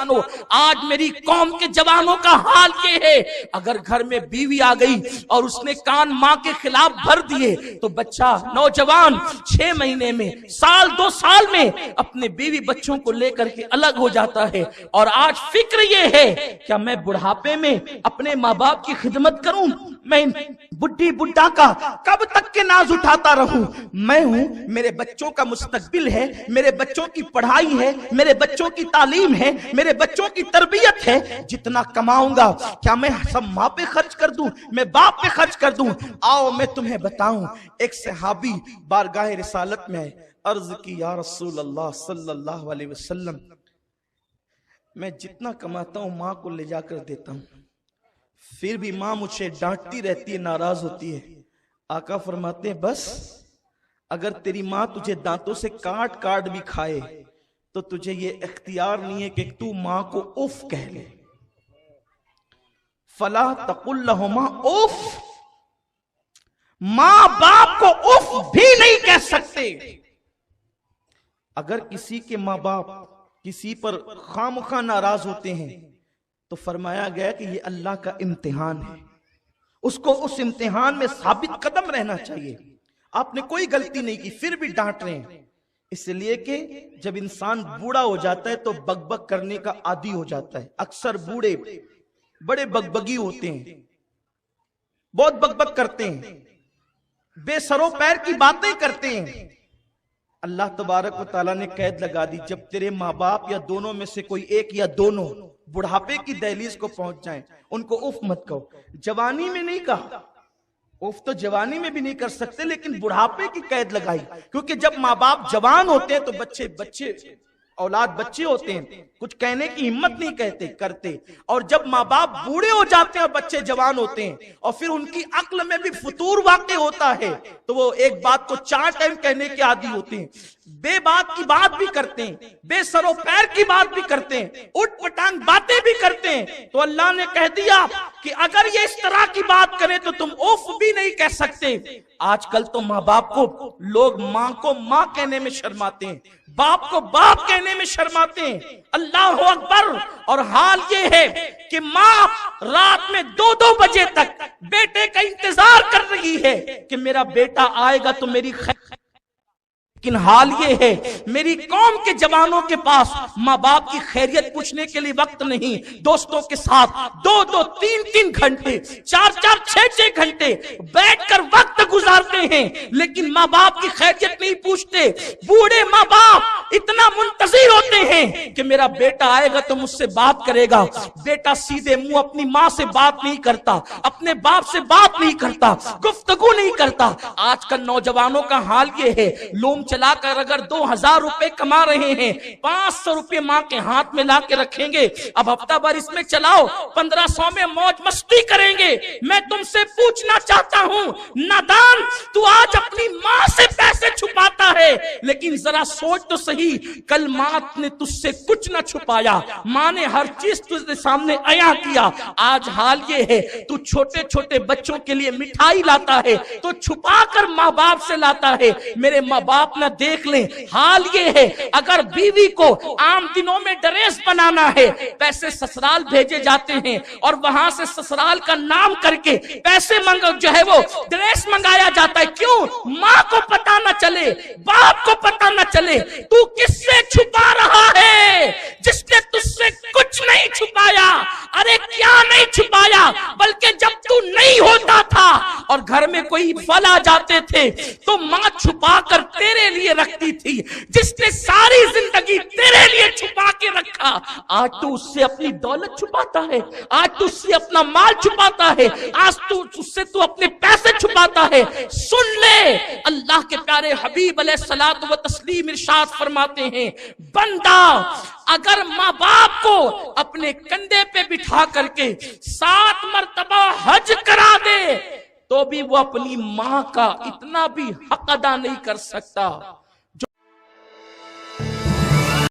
مسلمانوں، آج میری قوم کے جوانوں کا حال یہ ہے، اگر گھر میں بیوی آ گئی اور اس نے کان ماں کے خلاف بھر دیے تو بچہ نوجوان 6 مہینے میں، سال 2 سال میں اپنے بیوی بچوں کو لے کر کے الگ ہو جاتا ہے۔ اور آج فکر یہ ہے کیا میں بڑھاپے میں اپنے ماں باپ کی خدمت کروں؟ میں بڈھی بڈھا کا کب تک کے ناز اٹھاتا رہوں؟ میں ہوں، میرے بچوں کا مستقبل ہے، میرے بچوں کی پڑھائی ہے، میرے بچوں کی تعلیم ہے، میرے بچوں کی تربیت ہے۔ جتنا کماؤں گا کیا میں سب ماں پہ خرچ کر دوں، میں باپ پہ خرچ کر دوں؟ آؤ میں تمہیں بتاؤں۔ ایک صحابی بارگاہ رسالت میں عرض کی، یا رسول اللہ صلی اللہ علیہ وسلم، میں جتنا کماتا ہوں ماں کو لے جا کر دیتا ہوں، پھر بھی ماں مجھے ڈانٹتی رہتی ہے، ناراض ہوتی ہے۔ آقا فرماتے ہیں بس اگر تیری ماں تجھے دانتوں سے کاٹ کاٹ بھی کھائے تو تجھے یہ اختیار نہیں ہے کہ تو ماں کو اف کہہ لے۔ فلا تقل لہما اف، ماں باپ کو اف بھی نہیں کہہ سکتے۔ اگر کسی کے ماں باپ کسی پر خامخواہ ناراض ہوتے ہیں تو فرمایا گیا کہ یہ اللہ کا امتحان ہے، اس کو اس امتحان میں ثابت قدم رہنا چاہیے۔ آپ نے کوئی غلطی نہیں کی پھر بھی ڈانٹ رہے ہیں، اس لیے کہ جب انسان بوڑھا ہو جاتا ہے تو بگ بگ کرنے کا عادی ہو جاتا ہے۔ اکثر بوڑھے بڑے بگبگی ہوتے ہیں، بہت بگ بگ کرتے ہیں، بے سر و پیر کی باتیں کرتے ہیں۔ اللہ تبارک و تعالیٰ نے قید لگا دی، جب تیرے ماں باپ یا دونوں میں سے کوئی ایک یا دونوں بڑھاپے کی دہلیز کو پہنچ جائیں، ان کو اف مت کہو۔ جوانی میں نہیں کہا، اف تو جوانی میں بھی نہیں کر سکتے، لیکن بڑھاپے کی قید لگائی، کیونکہ جب ماں باپ جوان ہوتے ہیں تو بچے اولاد بچے ہوتے ہیں، کچھ کہنے کی ہمت نہیں کرتے، اور جب ماں باپ بوڑھے ہو جاتے ہیں اور بچے جوان ہوتے ہیں اور پھر ان کی عقل میں بھی فطور واقع ہوتا ہے تو وہ ایک بات کو 4 ٹائم کہنے کے عادی ہوتے ہیں، بے بات کی بات بھی کرتے ہیں، بے سر و پیر کی بات بھی کرتے ہیں، اٹھ پٹانگ باتیں بھی کرتے ہیں۔ تو اللہ نے کہہ دیا کہ اگر یہ اس طرح کی بات کرے تو تم اوف بھی نہیں کہہ سکتے۔ آج کل تو ماں باپ کو لوگ ماں کو ماں کہنے میں شرماتے ہیں، باپ کو باپ کہنے میں شرماتے ہیں۔ اللہ اکبر! اور حال یہ ہے کہ ماں رات میں 2 بجے تک بیٹے کا انتظار کر رہی ہے کہ میرا بیٹا آئے گا تو میری خیر، لیکن حال یہ ہے میری قوم کے جوانوں کے پاس ماں باپ کی خیریت پوچھنے کے لیے وقت نہیں، دوستوں کے ساتھ 2 3 گھنٹے 4 6 گھنٹے بیٹھ کر وقت گزارتے ہیں، لیکن ماں باپ کی خیریت نہیں پوچھتے۔ بوڑھے ماں باپ اتنا منتظر ہوتے ہیں کہ میرا بیٹا آئے گا تو مجھ سے بات کرے گا۔ بیٹا سیدھے منہ اپنی ماں سے بات نہیں کرتا، اپنے باپ سے بات نہیں کرتا، گفتگو نہیں کرتا۔ آج کل نوجوانوں کا حال یہ ہے، لوم چلا کر اگر 2000 روپے کما رہے ہیں، 500 روپے ماں کے ہاتھ میں لا کے رکھیں گے، اب ہفتہ بھر اس میں چلاؤ، 1500 میں موج مستی کریں گے۔ میں تم سے پوچھنا چاہتا ہوں نادان، تو آج اپنی ماں سے پیسے چھپاتا ہے، لیکن ذرا سوچ تو صحیح، کل ماں نے تجھ سے کچھ نہ چھپایا، ماں نے ہر چیز تجھے سامنے عیاں کیا۔ آج حال یہ ہے تو چھوٹے چھوٹے بچوں کے لیے مٹھائی لاتا ہے تو چھپا کر ماں باپ سے لاتا ہے۔ میرے ماں باپ نہ دیکھ لیں۔ حال یہ ہے اگر بیوی کو عام دنوں میں ڈریس بنانا ہے، پیسے سسرال بھیجے جاتے ہیں اور وہاں سے سسرال کا نام کر کے پیسے جو ہے وہ ڈریس منگایا جاتا ہے، کیوں؟ ماں کو پتا نہ چلے، باپ کو پتا نہ چلے تو کس سے چھپا رہا ہے، جس نے تجھ سے کچھ نہیں چھپایا۔ ارے کیا نہیں چھپایا، بلکہ جب تو نہیں ہوتا تھا اور گھر میں کوئی پھل آ جاتے تھے تو ماں چھپا کر تیرے لیے رکھتی تھی، جس نے ساری زندگی تیرے لیے چھپا کے رکھا۔ آج تو اس سے اپنی دولت چھپاتا ہے، آج تو اس سے اپنا مال چھپاتا ہے، آج تو اس سے تو اپنے پیسے چھپاتا ہے۔ سن لے، اللہ کے پیارے حبیب علیہ الصلوۃ و تسلیم ارشاد فرماتے ہیں، بندہ اگر ماں باپ کو اپنے کندھے پہ بٹھا کر کے 7 مرتبہ حج کرا دے تو بھی وہ اپنی ماں کا اتنا بھی حق ادا نہیں کر سکتا۔